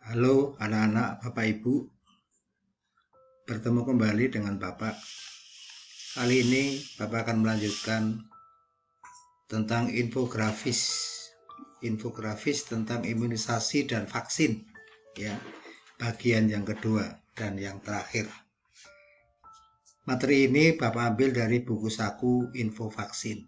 Halo anak-anak, Bapak Ibu, bertemu kembali dengan Bapak. Kali ini Bapak akan melanjutkan tentang infografis tentang imunisasi dan vaksin, ya, bagian yang kedua dan yang terakhir. Materi ini Bapak ambil dari buku saku Info Vaksin.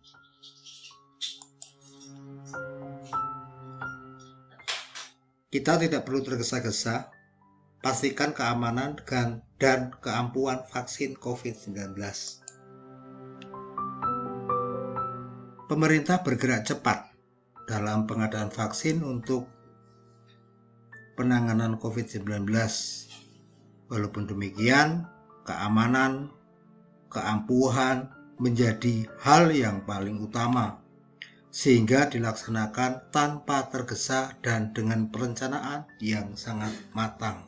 Kita tidak perlu tergesa-gesa. Pastikan keamanan dan keampuhan vaksin COVID-19. Pemerintah bergerak cepat dalam pengadaan vaksin untuk penanganan COVID-19. Walaupun demikian, keamanan, keampuhan menjadi hal yang paling utama, sehingga dilaksanakan tanpa tergesa dan dengan perencanaan yang sangat matang.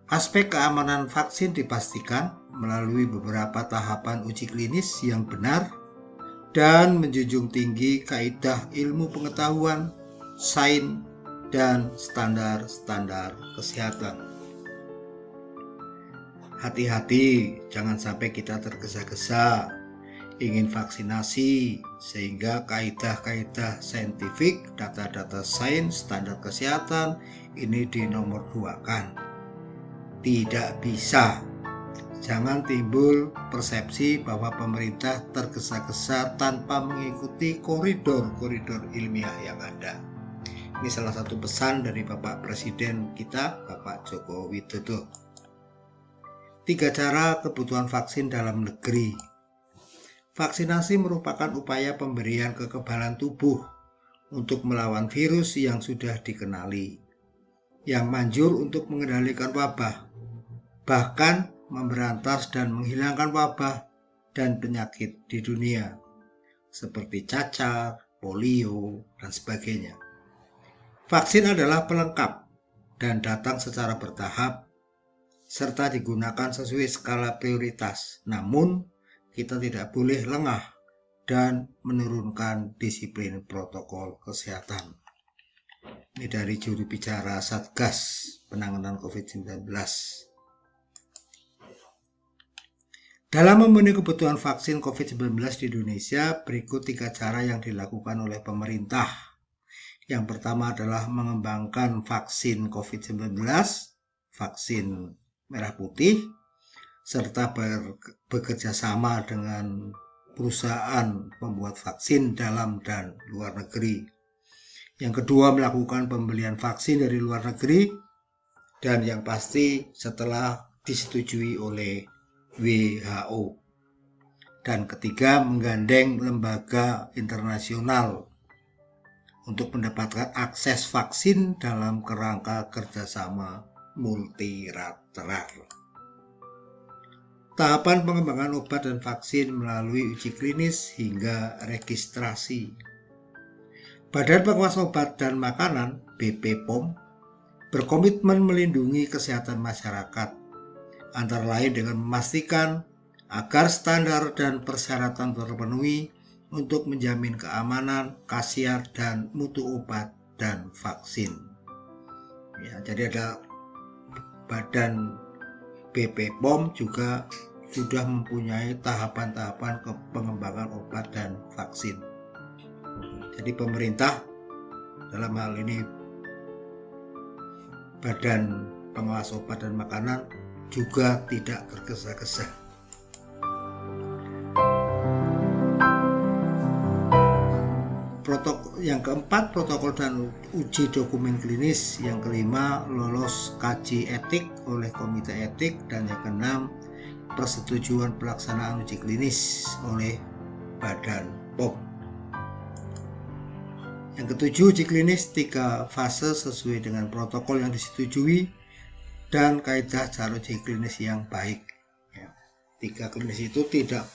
Aspek keamanan vaksin dipastikan melalui beberapa tahapan uji klinis yang benar dan menjunjung tinggi kaidah ilmu pengetahuan, sains, dan standar-standar kesehatan. Hati-hati, jangan sampai kita tergesa-gesa ingin vaksinasi sehingga kaidah-kaidah saintifik, data-data sains, standar kesehatan ini dinomorduakan. Tidak bisa. Jangan timbul persepsi bahwa pemerintah tergesa-gesa tanpa mengikuti koridor-koridor ilmiah yang ada. Ini salah satu pesan dari Bapak Presiden kita, Bapak Joko Widodo. 3 cara kebutuhan vaksin dalam negeri. Vaksinasi merupakan upaya pemberian kekebalan tubuh untuk melawan virus yang sudah dikenali, yang manjur untuk mengendalikan wabah, bahkan memberantas dan menghilangkan wabah dan penyakit di dunia, seperti cacar, polio, dan sebagainya. Vaksin adalah pelengkap dan datang secara bertahap, serta digunakan sesuai skala prioritas. Namun, kita tidak boleh lengah dan menurunkan disiplin protokol kesehatan. Ini dari juru bicara Satgas penanganan COVID-19. Dalam memenuhi kebutuhan vaksin COVID-19 di Indonesia, berikut 3 cara yang dilakukan oleh pemerintah. Yang pertama adalah mengembangkan vaksin COVID-19, vaksin merah putih, serta bekerja sama dengan perusahaan pembuat vaksin dalam dan luar negeri. Yang kedua, melakukan pembelian vaksin dari luar negeri, dan yang pasti setelah disetujui oleh WHO. Dan ketiga, menggandeng lembaga internasional untuk mendapatkan akses vaksin dalam kerangka kerjasama multilateral. Tahapan pengembangan obat dan vaksin melalui uji klinis hingga registrasi. Badan Pengawas Obat dan Makanan (BPOM) berkomitmen melindungi kesehatan masyarakat, antara lain dengan memastikan agar standar dan persyaratan terpenuhi untuk menjamin keamanan, khasiat, dan mutu obat dan vaksin. Ya, jadi ada badan BPOM juga sudah mempunyai tahapan-tahapan pengembangan obat dan vaksin. Jadi pemerintah dalam hal ini Badan Pengawas Obat dan Makanan juga tidak tergesa-gesa. Yang keempat, protokol dan uji dokumen klinis. Yang kelima, lolos kaji etik oleh komite etik. Dan yang keenam, persetujuan pelaksanaan uji klinis oleh Badan POM. Yang ketujuh, uji klinis 3 fase sesuai dengan protokol yang disetujui dan kaidah cara uji klinis yang baik. 3 klinis itu tidak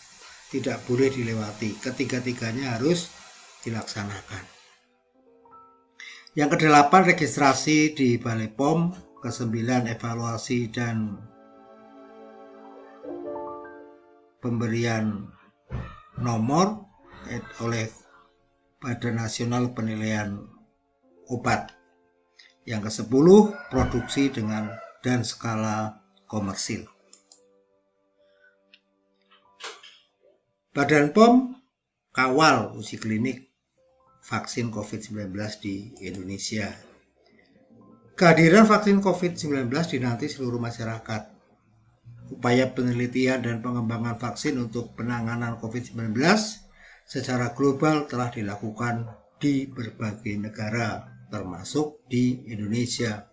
boleh dilewati. Ketiga-tiganya harus dilaksanakan. Yang ke-8, registrasi di Balai POM. Ke-9, evaluasi dan pemberian nomor oleh Badan Nasional Penilaian Obat. Yang ke-10, produksi dan skala komersil. Badan POM kawal uji klinik vaksin COVID-19 di Indonesia. Kehadiran vaksin COVID-19 dinanti seluruh masyarakat. Upaya penelitian dan pengembangan vaksin untuk penanganan COVID-19 secara global telah dilakukan di berbagai negara, termasuk di Indonesia.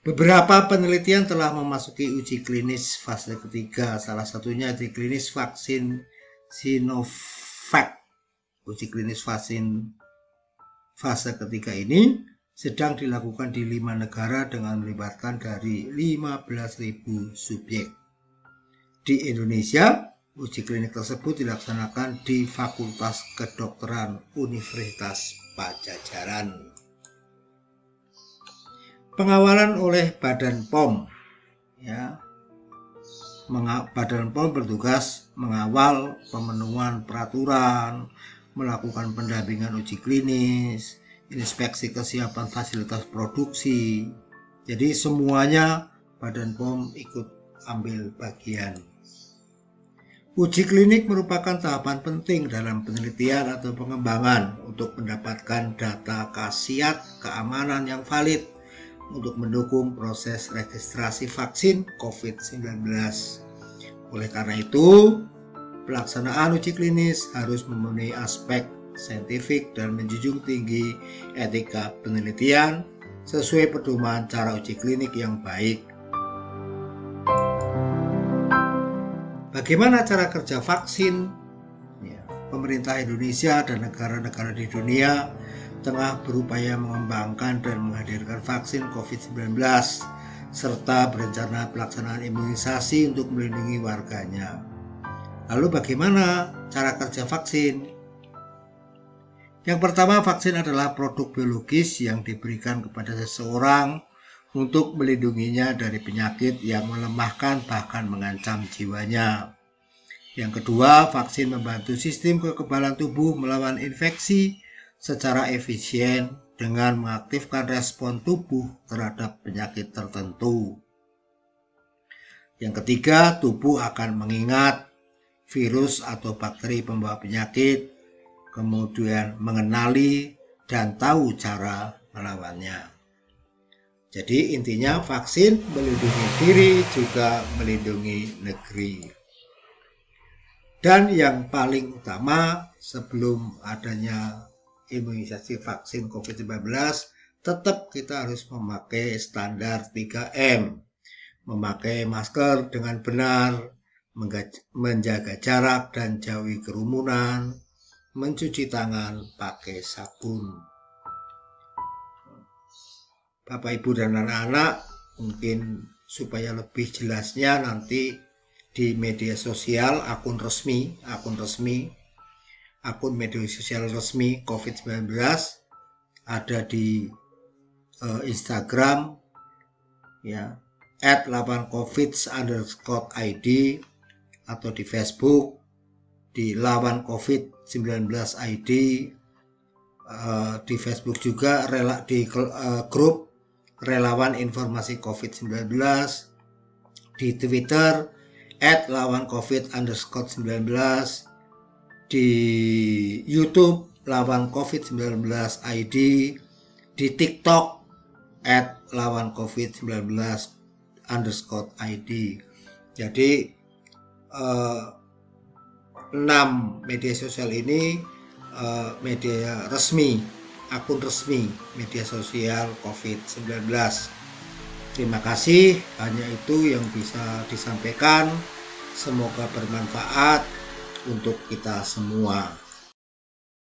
Beberapa penelitian telah memasuki uji klinis fase ketiga, salah satunya uji klinis vaksin Sinovac. Uji klinis vaksin fase ketiga ini sedang dilakukan di 5 negara dengan melibatkan dari 15.000 subjek. Di Indonesia, uji klinik tersebut dilaksanakan di Fakultas Kedokteran Universitas Padjadjaran. Pengawalan oleh Badan POM, Badan POM bertugas mengawal pemenuhan peraturan, melakukan pendampingan uji klinis, inspeksi kesiapan fasilitas produksi. Jadi semuanya Badan POM ikut ambil bagian. Uji klinik merupakan tahapan penting dalam penelitian atau pengembangan untuk mendapatkan data khasiat keamanan yang valid untuk mendukung proses registrasi vaksin COVID-19. Oleh karena itu, pelaksanaan uji klinis harus memenuhi aspek saintifik dan menjunjung tinggi etika penelitian sesuai pedoman cara uji klinik yang baik. Bagaimana cara kerja vaksin? Pemerintah Indonesia dan negara-negara di dunia tengah berupaya mengembangkan dan menghadirkan vaksin COVID-19 serta berencana pelaksanaan imunisasi untuk melindungi warganya. Lalu bagaimana cara kerja vaksin? Yang pertama, vaksin adalah produk biologis yang diberikan kepada seseorang untuk melindunginya dari penyakit yang melemahkan bahkan mengancam jiwanya. Yang kedua, vaksin membantu sistem kekebalan tubuh melawan infeksi secara efisien dengan mengaktifkan respon tubuh terhadap penyakit tertentu. Yang ketiga, tubuh akan mengingat virus atau bakteri pembawa penyakit, kemudian mengenali dan tahu cara melawannya. Jadi intinya vaksin melindungi diri juga melindungi negeri. Dan yang paling utama sebelum adanya imunisasi vaksin COVID-19, tetap kita harus memakai standar 3M. Memakai masker dengan benar, menjaga jarak dan jauhi kerumunan, mencuci tangan pakai sabun. Bapak, Ibu, dan anak-anak, mungkin supaya lebih jelasnya nanti di media sosial akun media sosial resmi COVID-19 ada di Instagram @lawancovid_id atau di Facebook di Lawan COVID-19 ID, di Facebook juga di grup Relawan Informasi COVID-19, di Twitter @lawancovid_19, di YouTube Lawan COVID-19 ID, di TikTok @lawancovid19_id. Jadi 6 media sosial ini media resmi, akun resmi media sosial COVID-19. Terima kasih, hanya itu yang bisa disampaikan. Semoga bermanfaat untuk kita semua.